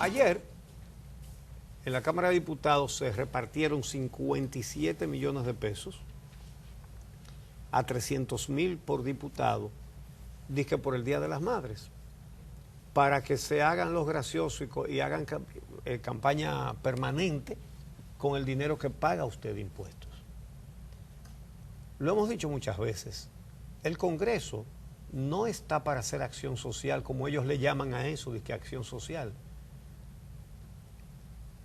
Ayer, en la Cámara de Diputados se repartieron 57 millones de pesos a 300.000 por diputado, dizque por el Día de las Madres, para que se hagan los graciosos y hagan campaña permanente con el dinero que paga usted de impuestos. Lo hemos dicho muchas veces, el Congreso no está para hacer acción social, como ellos le llaman a eso, de que acción social.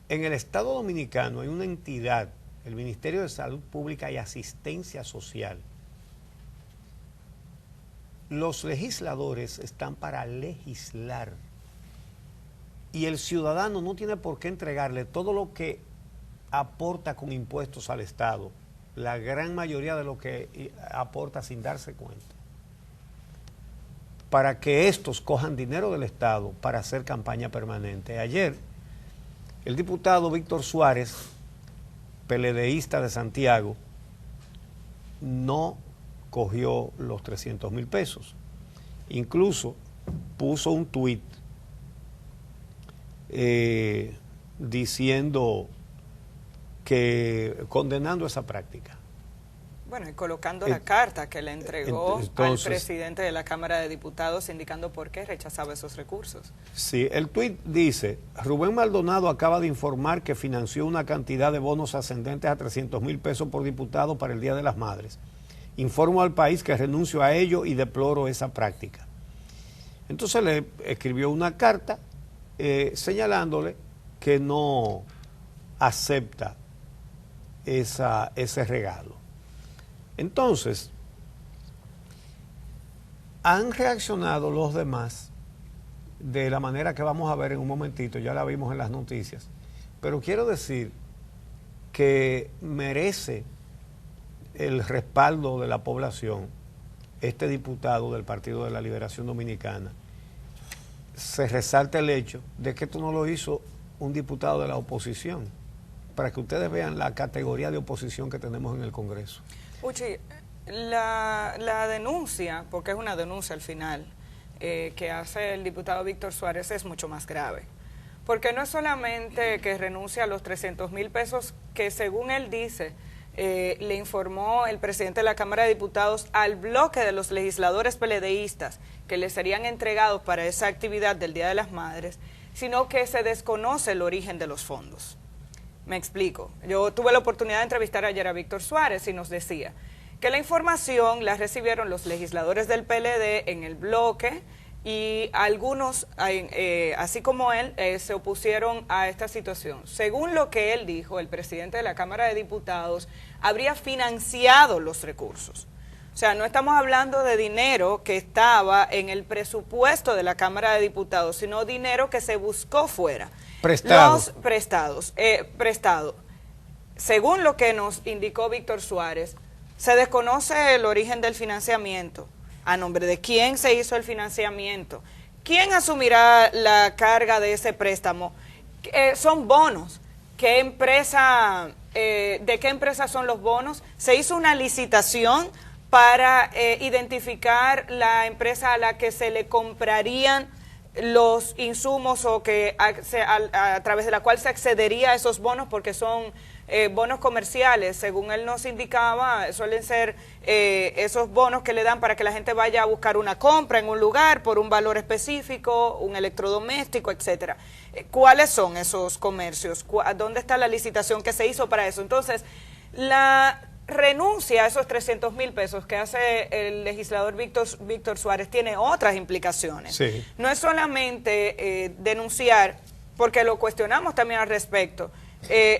En el Estado Dominicano hay una entidad, el Ministerio de Salud Pública y Asistencia Social. Los legisladores están para legislar y el ciudadano no tiene por qué entregarle todo lo que aporta con impuestos al Estado, la gran mayoría de lo que aporta sin darse cuenta, para que estos cojan dinero del Estado para hacer campaña permanente. Ayer, el diputado Víctor Suárez, PLDista de Santiago, no cogió los 300.000 pesos. Incluso puso un tuit diciendo que condenando esa práctica. Bueno, y colocando la carta que le entregó al presidente de la Cámara de Diputados indicando por qué rechazaba esos recursos. Sí, el tuit dice: Rubén Maldonado acaba de informar que financió una cantidad de bonos ascendentes a 300.000 pesos por diputado para el Día de las Madres. Informo al país que renuncio a ello y deploro esa práctica. Entonces le escribió una carta señalándole que no acepta ese regalo. Entonces, han reaccionado los demás de la manera que vamos a ver en un momentito, ya la vimos en las noticias, pero quiero decir que merece el respaldo de la población este diputado del Partido de la Liberación Dominicana. Se resalta el hecho de que esto no lo hizo un diputado de la oposición, para que ustedes vean la categoría de oposición que tenemos en el Congreso. Uchi, la denuncia, porque es una denuncia al final, que hace el diputado Víctor Suárez es mucho más grave. Porque no es solamente que renuncia a los 300.000 pesos que, según él dice, le informó el presidente de la Cámara de Diputados al bloque de los legisladores PLDistas que le serían entregados para esa actividad del Día de las Madres, sino que se desconoce el origen de los fondos. Me explico. Yo tuve la oportunidad de entrevistar ayer a Víctor Suárez y nos decía que la información la recibieron los legisladores del PLD en el bloque y algunos, así como él, se opusieron a esta situación. Según lo que él dijo, el presidente de la Cámara de Diputados habría financiado los recursos. O sea, no estamos hablando de dinero que estaba en el presupuesto de la Cámara de Diputados, sino dinero que se buscó fuera. Los prestados. Según lo que nos indicó Víctor Suárez, se desconoce el origen del financiamiento, a nombre de quién se hizo el financiamiento, quién asumirá la carga de ese préstamo, son bonos, ¿qué empresa, de qué empresa son los bonos? Se hizo una licitación para identificar la empresa a la que se le comprarían los insumos o que a través de la cual se accedería a esos bonos, porque son bonos comerciales, según él nos indicaba, suelen ser esos bonos que le dan para que la gente vaya a buscar una compra en un lugar por un valor específico, un electrodoméstico, etcétera. ¿Cuáles son esos comercios? ¿Dónde está la licitación que se hizo para eso? Entonces, la renuncia a esos 300.000 pesos que hace el legislador Víctor Suárez tiene otras implicaciones. Sí. No es solamente denunciar, porque lo cuestionamos también al respecto.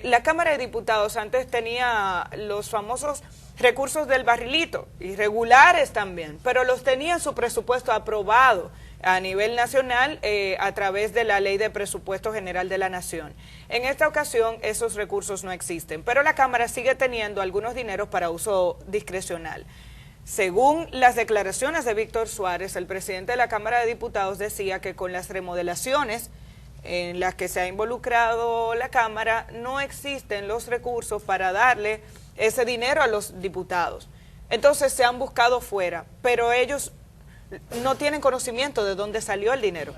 La Cámara de Diputados antes tenía los famosos recursos del barrilito, irregulares también, pero los tenía en su presupuesto aprobado a nivel nacional a través de la Ley de Presupuesto General de la Nación. En esta ocasión esos recursos no existen, pero la Cámara sigue teniendo algunos dineros para uso discrecional. Según las declaraciones de Víctor Suárez, el presidente de la Cámara de Diputados decía que con las remodelaciones en las que se ha involucrado la Cámara, no existen los recursos para darle ese dinero a los diputados. Entonces se han buscado fuera, pero ellos no tienen conocimiento de dónde salió el dinero.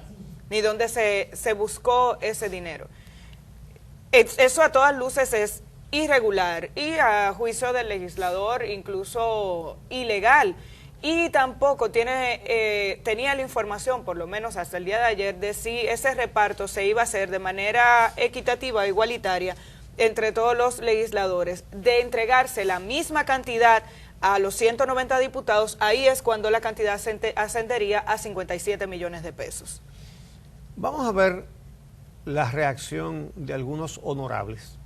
ni dónde se buscó ese dinero. Eso a todas luces es irregular y a juicio del legislador incluso ilegal. Y tampoco tenía la información, por lo menos hasta el día de ayer, de si ese reparto se iba a hacer de manera equitativa e igualitaria entre todos los legisladores. De entregarse la misma cantidad a los 190 diputados, ahí es cuando la cantidad ascendería a 57 millones de pesos. Vamos a ver la reacción de algunos honorables.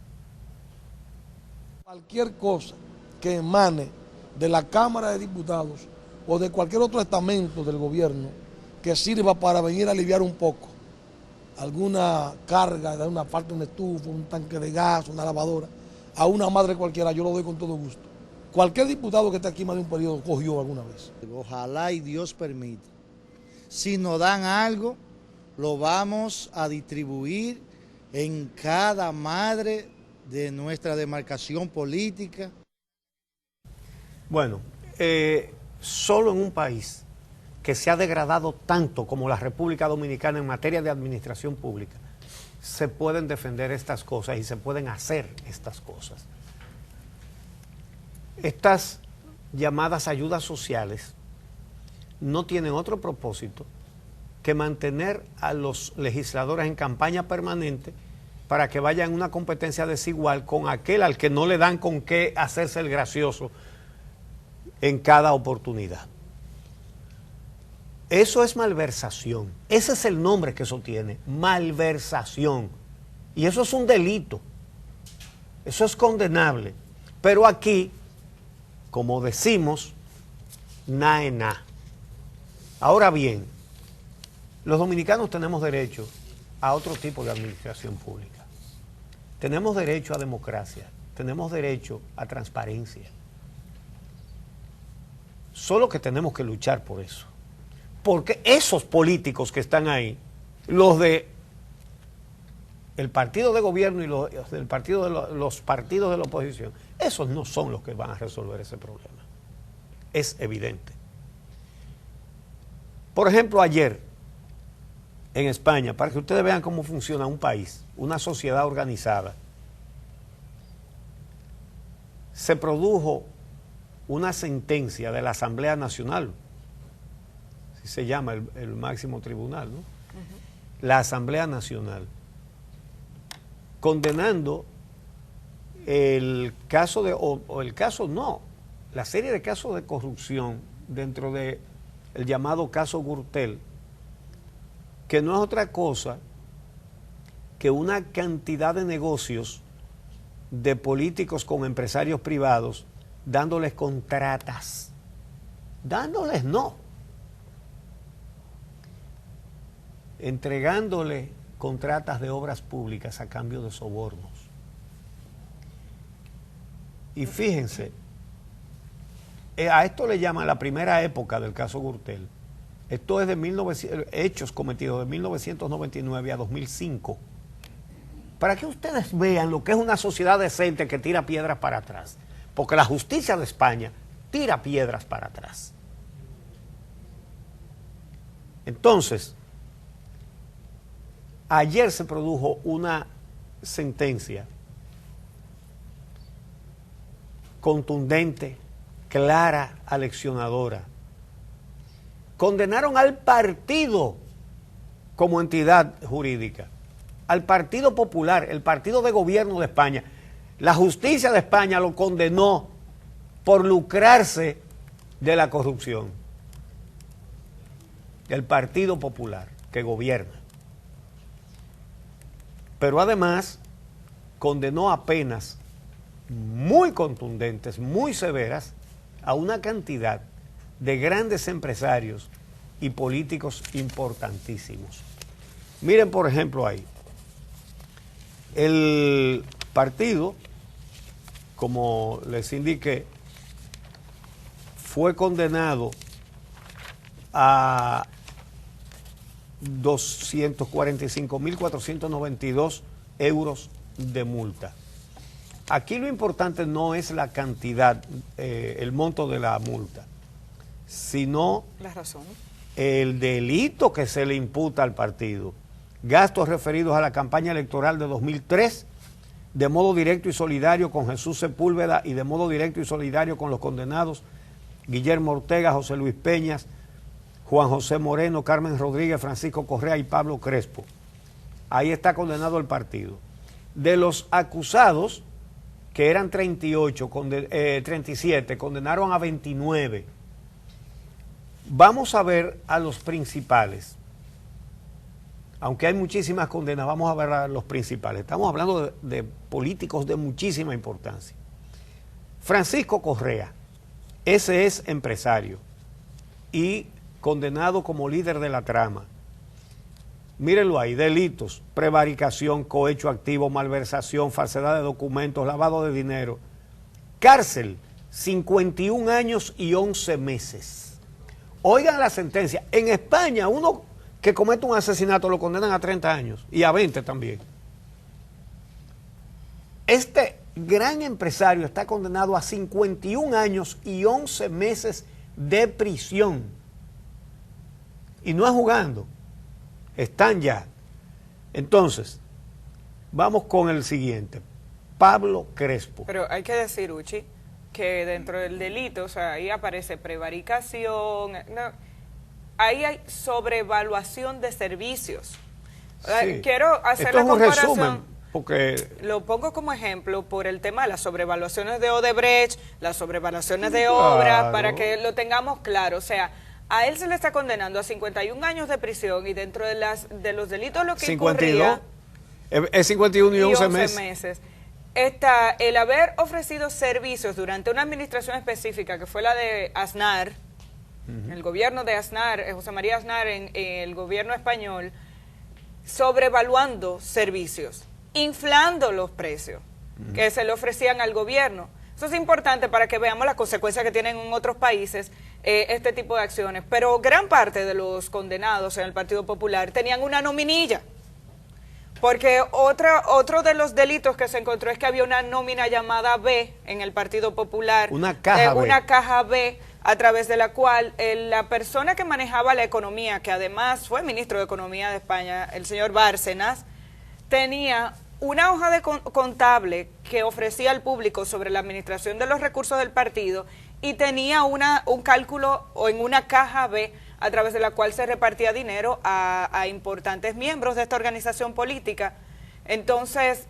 Cualquier cosa que emane de la Cámara de Diputados o de cualquier otro estamento del gobierno que sirva para venir a aliviar un poco alguna carga, de una falta de una estufa, un tanque de gas, una lavadora, a una madre cualquiera, yo lo doy con todo gusto. Cualquier diputado que esté aquí más de un periodo cogió alguna vez. Ojalá y Dios permita. Si nos dan algo, lo vamos a distribuir en cada madre de nuestra demarcación política. Bueno, solo en un país que se ha degradado tanto como la República Dominicana en materia de administración pública, se pueden defender estas cosas y se pueden hacer estas cosas. Estas llamadas ayudas sociales no tienen otro propósito que mantener a los legisladores en campaña permanente para que vayan en una competencia desigual con aquel al que no le dan con qué hacerse el gracioso en cada oportunidad. Eso es malversación. Ese es el nombre que eso tiene, malversación. Y eso es un delito. Eso es condenable. Pero aquí, como decimos, na es na. Ahora bien, los dominicanos tenemos derecho a otro tipo de administración pública. Tenemos derecho a democracia, tenemos derecho a transparencia. Solo que tenemos que luchar por eso. Porque esos políticos que están ahí, los de el partido de gobierno y los del partido de los partidos de la oposición, esos no son los que van a resolver ese problema. Es evidente. Por ejemplo, ayer en España, para que ustedes vean cómo funciona un país, una sociedad organizada, se produjo una sentencia de la Asamblea Nacional, así se llama el máximo tribunal, ¿no? La Asamblea Nacional, condenando el caso la serie de casos de corrupción dentro del llamado caso Gürtel, que no es otra cosa que una cantidad de negocios de políticos con empresarios privados dándoles contratas, dándoles no, entregándole contratas de obras públicas a cambio de sobornos. Y fíjense, a esto le llaman la primera época del caso Gürtel. Esto es de hechos cometidos de 1999 a 2005. Para que ustedes vean lo que es una sociedad decente que tira piedras para atrás. Porque la justicia de España tira piedras para atrás. Entonces, ayer se produjo una sentencia contundente, clara, aleccionadora. Condenaron al partido como entidad jurídica, al Partido Popular, el partido de gobierno de España. La justicia de España lo condenó por lucrarse de la corrupción. El Partido Popular que gobierna. Pero además condenó a penas muy contundentes, muy severas, a una cantidad de grandes empresarios y políticos importantísimos. Miren, por ejemplo, ahí, el partido, como les indiqué, fue condenado a 245.492 euros de multa. Aquí lo importante no es la cantidad, el monto de la multa, sino la razón. el delito que se le imputa al partido. Gastos referidos a la campaña electoral de 2003, de modo directo y solidario con Jesús Sepúlveda y de modo directo y solidario con los condenados Guillermo Ortega, José Luis Peñas, Juan José Moreno, Carmen Rodríguez, Francisco Correa y Pablo Crespo. Ahí está condenado el partido. De los acusados, que eran 37, condenaron a 29. Vamos a ver a los principales. Aunque hay muchísimas condenas, vamos a ver a los principales. Estamos hablando de políticos de muchísima importancia. Francisco Correa, ese es empresario y condenado como líder de la trama. Mírenlo ahí: delitos, prevaricación, cohecho activo, malversación, falsedad de documentos, lavado de dinero. Cárcel, 51 años y 11 meses. Oigan la sentencia. En España, uno que comete un asesinato lo condenan a 30 años y a 20 también. Este gran empresario está condenado a 51 años y 11 meses de prisión. Y no es jugando. Están ya. Entonces, vamos con el siguiente. Pablo Crespo. Pero hay que decir, Uchi, que dentro del delito, o sea, ahí aparece prevaricación, ahí hay sobrevaluación de servicios. Sí. Quiero hacer Esto la es un comparación. resumen, porque lo pongo como ejemplo por el tema de las sobrevaluaciones de Odebrecht, las sobrevaluaciones de obras, para que lo tengamos claro. O sea, a él se le está condenando a 51 años de prisión y dentro de los delitos lo que 52, es 51 y 11 meses. Está el haber ofrecido servicios durante una administración específica, que fue la de Aznar, el gobierno de Aznar, José María Aznar, en el gobierno español, sobrevaluando servicios, inflando los precios que se le ofrecían al gobierno. Eso es importante para que veamos las consecuencias que tienen en otros países este tipo de acciones. Pero gran parte de los condenados en el Partido Popular tenían una nominilla. Porque otro de los delitos que se encontró es que había una nómina llamada B en el Partido Popular. Una caja B. Una caja B, a través de la cual la persona que manejaba la economía, que además fue ministro de Economía de España, el señor Bárcenas, tenía una hoja de contable que ofrecía al público sobre la administración de los recursos del partido y tenía un cálculo o en una caja B a través de la cual se repartía dinero a importantes miembros de esta organización política. Entonces,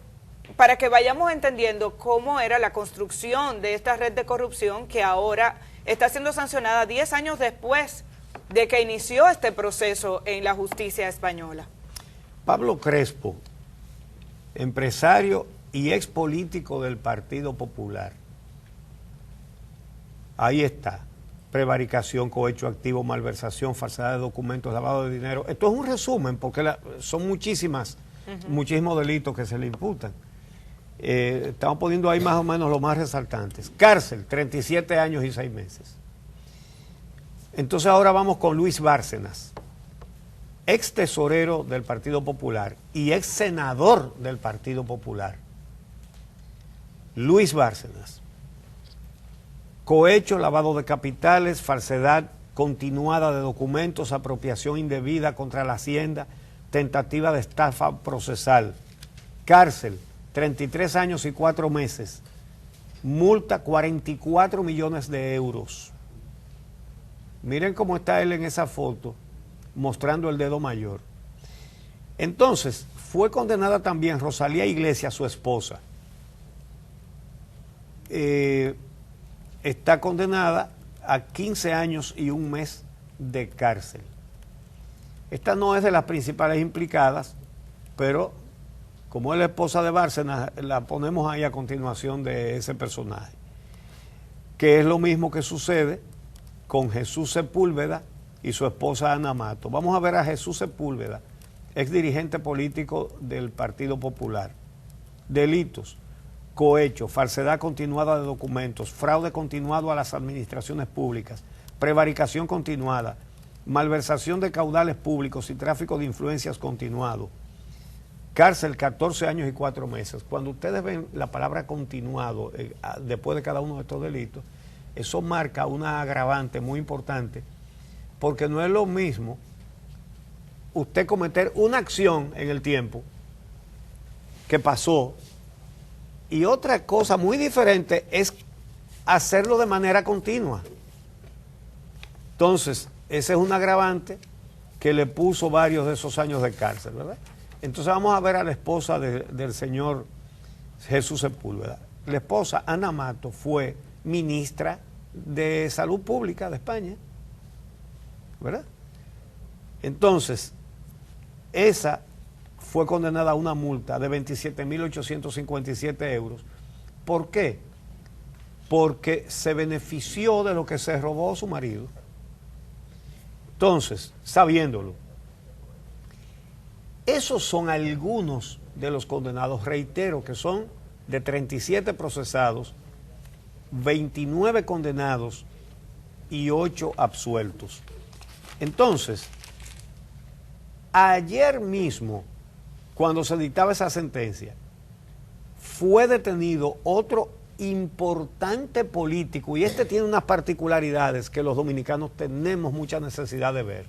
para que vayamos entendiendo cómo era la construcción de esta red de corrupción que ahora está siendo sancionada 10 años después de que inició este proceso en la justicia española. Pablo Crespo, empresario y ex político del Partido Popular. Ahí está. Prevaricación, cohecho activo, malversación, falsedad de documentos, lavado de dinero. Esto es un resumen porque son muchísimos delitos que se le imputan. Estamos poniendo ahí más o menos los más resaltantes. Cárcel, 37 años y 6 meses. Entonces ahora vamos con Luis Bárcenas, ex tesorero del Partido Popular y ex senador del Partido Popular. Luis Bárcenas. Cohecho, lavado de capitales, falsedad continuada de documentos, apropiación indebida contra la Hacienda, tentativa de estafa procesal. Cárcel, 33 años y 4 meses. Multa, 44 millones de euros. Miren cómo está él en esa foto, mostrando el dedo mayor. Entonces, fue condenada también Rosalía Iglesias, su esposa. Está condenada a 15 años y 1 mes de cárcel. Esta no es de las principales implicadas, pero como es la esposa de Bárcenas, la ponemos ahí a continuación de ese personaje. Que es lo mismo que sucede con Jesús Sepúlveda y su esposa Ana Mato. Vamos a ver a Jesús Sepúlveda, ex dirigente político del Partido Popular. Delitos: cohecho, falsedad continuada de documentos, fraude continuado a las administraciones públicas, prevaricación continuada, malversación de caudales públicos y tráfico de influencias continuado. Cárcel, 14 años y 4 meses. Cuando ustedes ven la palabra continuado después de cada uno de estos delitos, eso marca una agravante muy importante, porque no es lo mismo usted cometer una acción en el tiempo que pasó, y otra cosa muy diferente es hacerlo de manera continua. Entonces, ese es un agravante que le puso varios de esos años de cárcel, ¿verdad? Entonces vamos a ver a la esposa del señor Jesús Sepúlveda. La esposa, Ana Mato, fue ministra de Salud Pública de España, ¿verdad? Entonces, esa fue condenada a una multa de 27.857 euros. ¿Por qué? Porque se benefició de lo que se robó su marido. Entonces, sabiéndolo, esos son algunos de los condenados. Reitero que son de 37 procesados, 29 condenados y 8 absueltos. Entonces, ayer mismo, cuando se dictaba esa sentencia, fue detenido otro importante político, y este tiene unas particularidades que los dominicanos tenemos mucha necesidad de ver.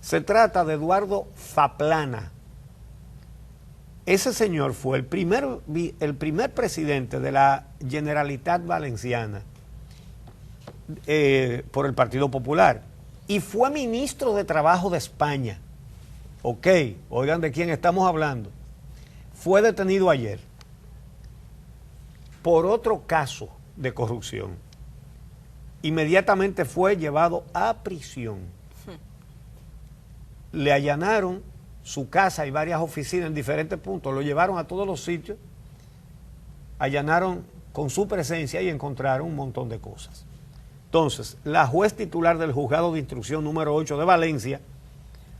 Se trata de Eduardo Zaplana. Ese señor fue el primer presidente de la Generalitat Valenciana por el Partido Popular, y fue ministro de Trabajo de España. Ok, oigan de quién estamos hablando. Fue detenido ayer por otro caso de corrupción. Inmediatamente fue llevado a prisión. Le allanaron su casa y varias oficinas en diferentes puntos, lo llevaron a todos los sitios, allanaron con su presencia y encontraron un montón de cosas. Entonces, la juez titular del Juzgado de Instrucción número 8 de Valencia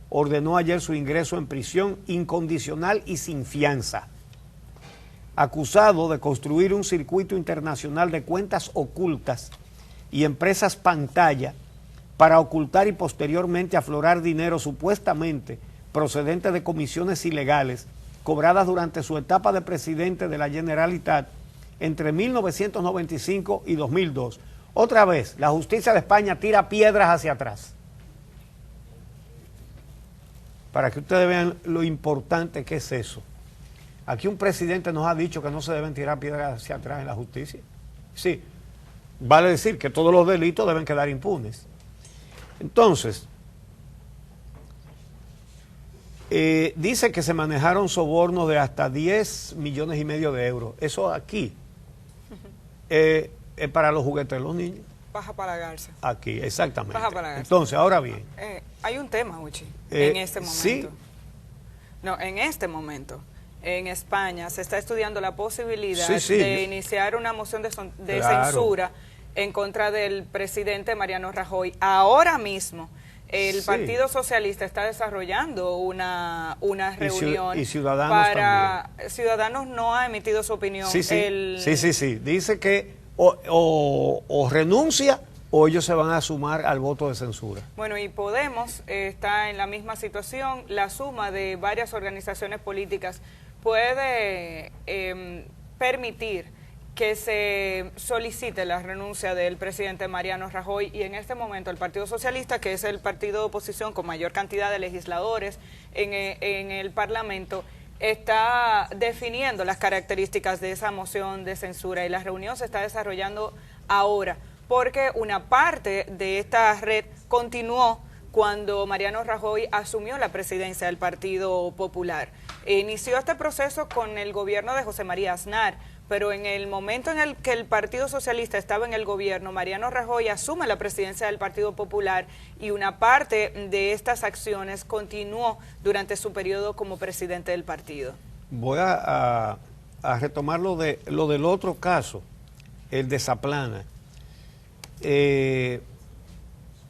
ordenó ayer su ingreso en prisión incondicional y sin fianza, acusado de construir un circuito internacional de cuentas ocultas y empresas pantalla para ocultar y posteriormente aflorar dinero supuestamente procedente de comisiones ilegales cobradas durante su etapa de presidente de la Generalitat entre 1995 y 2002. Otra vez, la justicia de España tira piedras hacia atrás. Para que ustedes vean lo importante que es eso. Aquí un presidente nos ha dicho que no se deben tirar piedras hacia atrás en la justicia. Sí, vale decir que todos los delitos deben quedar impunes. Entonces, dice que se manejaron sobornos de hasta 10,5 millones de euros. Eso aquí es para los juguetes de los niños. Paja para la garza. Aquí, exactamente. Paja para la garza. Entonces, ahora bien. Hay un tema, Uchi, en este momento. Sí. No, en este momento. En España se está estudiando la posibilidad Sí, de iniciar una moción de censura en contra del presidente Mariano Rajoy. Ahora mismo el Partido Socialista está desarrollando una reunión y Ciudadanos para... también. Ciudadanos no ha emitido su opinión. Sí. Dice que o renuncia o ellos se van a sumar al voto de censura. Bueno, y Podemos está en la misma situación. La suma de varias organizaciones políticas puede permitir que se solicite la renuncia del presidente Mariano Rajoy, y en este momento el Partido Socialista, que es el partido de oposición con mayor cantidad de legisladores en el Parlamento, está definiendo las características de esa moción de censura, y la reunión se está desarrollando ahora, porque una parte de esta red continuó cuando Mariano Rajoy asumió la presidencia del Partido Popular. Inició este proceso con el gobierno de José María Aznar, pero en el momento en el que el Partido Socialista estaba en el gobierno, Mariano Rajoy asume la presidencia del Partido Popular, y una parte de estas acciones continuó durante su periodo como presidente del partido. Voy a retomar lo del otro caso, el de Zaplana.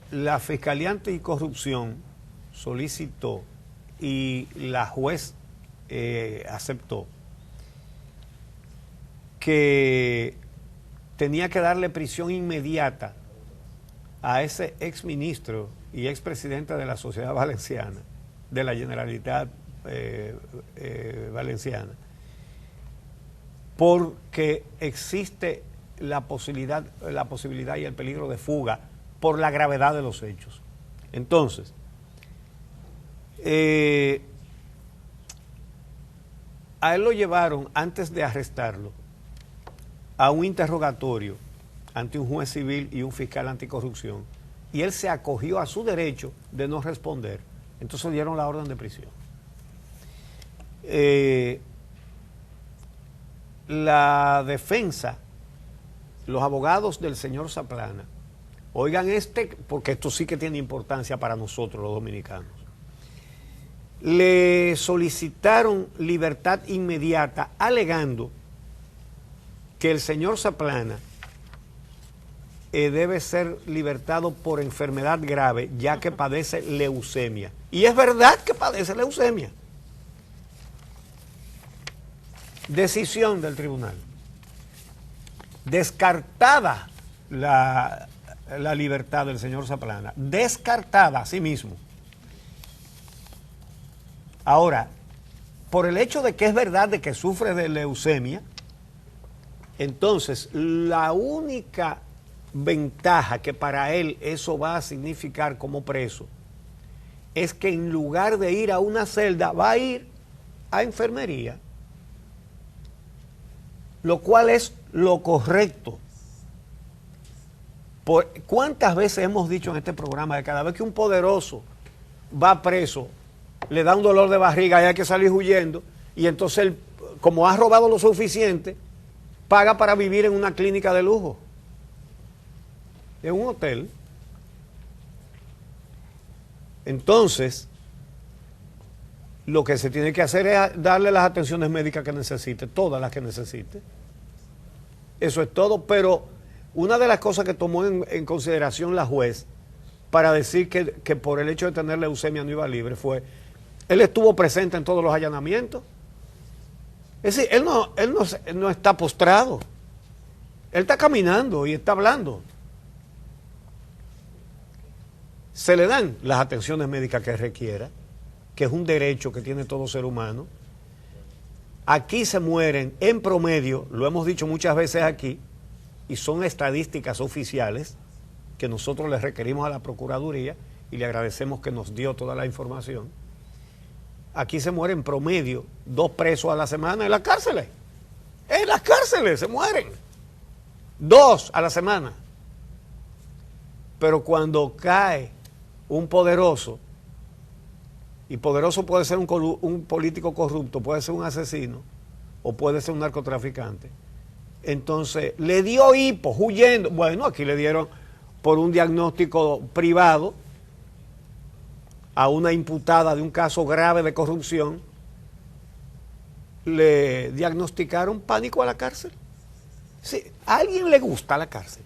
La Fiscalía Anticorrupción solicitó y la juez aceptó que tenía que darle prisión inmediata a ese exministro y expresidente de la Sociedad Valenciana, de la Generalitat Valenciana, porque existe la posibilidad y el peligro de fuga por la gravedad de los hechos. Entonces, a él lo llevaron, antes de arrestarlo, a un interrogatorio ante un juez civil y un fiscal anticorrupción, y él se acogió a su derecho de no responder. Entonces dieron la orden de prisión. La defensa, los abogados del señor Zaplana, oigan porque esto sí que tiene importancia para nosotros los dominicanos, le solicitaron libertad inmediata alegando que el señor Zaplana debe ser libertado por enfermedad grave, ya que padece leucemia. Y es verdad que padece leucemia. Decisión del tribunal. Descartada la libertad del señor Zaplana. Descartada a sí mismo. Ahora, por el hecho de que es verdad de que sufre de leucemia, entonces la única ventaja que para él eso va a significar como preso es que en lugar de ir a una celda va a ir a enfermería, lo cual es lo correcto. ¿Cuántas veces hemos dicho en este programa que cada vez que un poderoso va preso le da un dolor de barriga y hay que salir huyendo, y entonces él, como ha robado lo suficiente, paga para vivir en una clínica de lujo, en un hotel? Entonces, lo que se tiene que hacer es darle las atenciones médicas que necesite, todas las que necesite. Eso es todo, pero una de las cosas que tomó en consideración la juez para decir que por el hecho de tener leucemia no iba libre fue, él estuvo presente en todos los allanamientos. Es decir, él no está postrado, él está caminando y está hablando. Se le dan las atenciones médicas que requiera, que es un derecho que tiene todo ser humano. Aquí se mueren en promedio, lo hemos dicho muchas veces aquí, y son estadísticas oficiales que nosotros le requerimos a la Procuraduría y le agradecemos que nos dio toda la información. Aquí se mueren en promedio 2 presos a la semana en las cárceles. En las cárceles se mueren 2 a la semana. Pero cuando cae un poderoso, y poderoso puede ser un político corrupto, puede ser un asesino o puede ser un narcotraficante, entonces le dio hipo huyendo. Bueno, aquí le dieron por un diagnóstico privado a una imputada de un caso grave de corrupción, le diagnosticaron pánico a la cárcel. Sí, ¿a alguien le gusta la cárcel?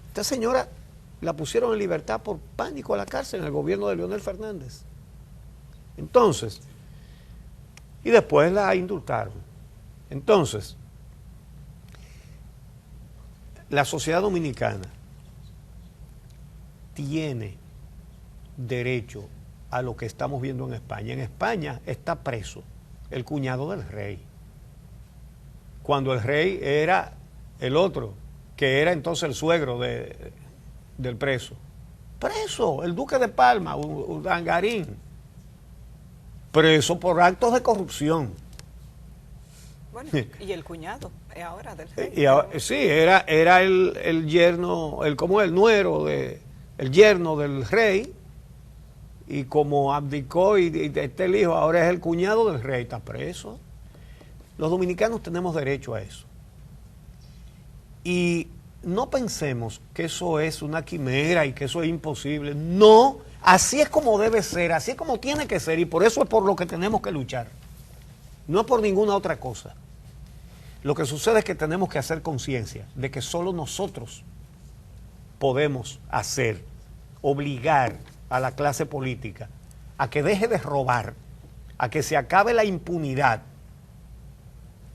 Esta señora la pusieron en libertad por pánico a la cárcel en el gobierno de Leonel Fernández. Entonces, y después la indultaron. Entonces, la sociedad dominicana tiene derecho a lo que estamos viendo en España. En España está preso el cuñado del rey, cuando el rey era el otro, que era entonces el suegro del preso. Preso, el duque de Palma, Urdangarín, preso por actos de corrupción. Bueno, y el cuñado ahora del rey. Sí, era el yerno, como el nuero, el yerno del rey, y como abdicó y está el hijo, ahora es el cuñado del rey, está preso. Los dominicanos tenemos derecho a eso. Y no pensemos que eso es una quimera y que eso es imposible. No, así es como debe ser, así es como tiene que ser, y por eso es por lo que tenemos que luchar. No es por ninguna otra cosa. Lo que sucede es que tenemos que hacer conciencia de que solo nosotros podemos obligar a la clase política a que deje de robar, a que se acabe la impunidad,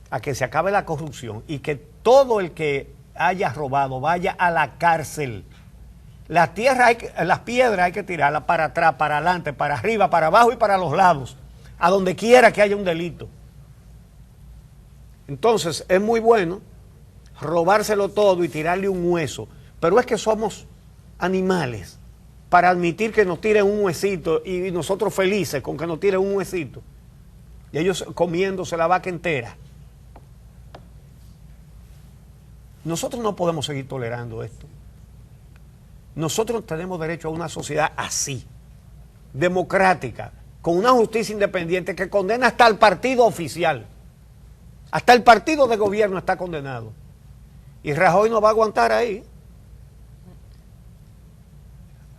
a que se acabe la corrupción y que todo el que haya robado vaya a la cárcel. Las piedras hay que tirarlas para atrás, para adelante, para arriba, para abajo y para los lados, a donde quiera que haya un delito. Entonces es muy bueno robárselo todo y tirarle un hueso, pero es que somos animales. para admitir que nos tiren un huesito y nosotros felices con que nos tiren un huesito. Y ellos comiéndose la vaca entera. Nosotros no podemos seguir tolerando esto. Nosotros tenemos derecho a una sociedad así, democrática, con una justicia independiente que condena hasta el partido oficial. Hasta el partido de gobierno está condenado. Y Rajoy no va a aguantar ahí.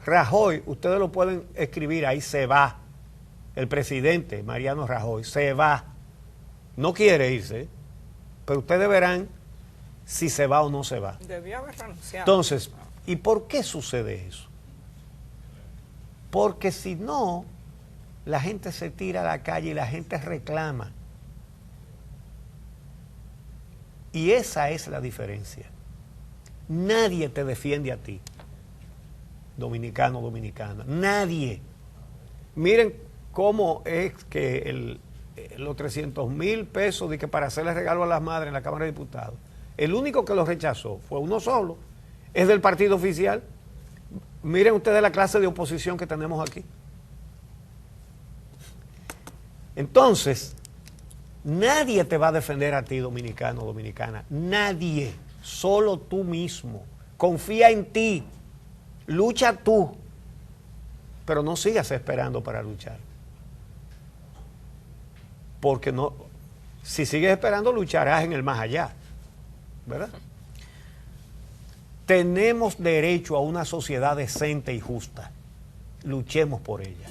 Rajoy, ustedes lo pueden escribir ahí, se va. El presidente Mariano Rajoy se va. No quiere irse, pero ustedes verán si se va o no se va. Debió haber renunciado. Entonces, ¿y por qué sucede eso? Porque si no, la gente se tira a la calle y la gente reclama. Y esa es la diferencia. Nadie te defiende a ti, dominicano, dominicana. Nadie. Miren cómo es que los 300,000 pesos de que para hacerle regalo a las madres en la Cámara de Diputados, el único que lo rechazó fue uno solo, es del partido oficial. Miren ustedes la clase de oposición que tenemos aquí. Entonces, nadie te va a defender a ti, dominicano o dominicana. Nadie. Solo tú mismo. Confía en ti. Lucha tú. Pero no sigas esperando para luchar. Porque no, si sigues esperando, lucharás en el más allá. ¿Verdad? Tenemos derecho a una sociedad decente y justa. Luchemos por ella.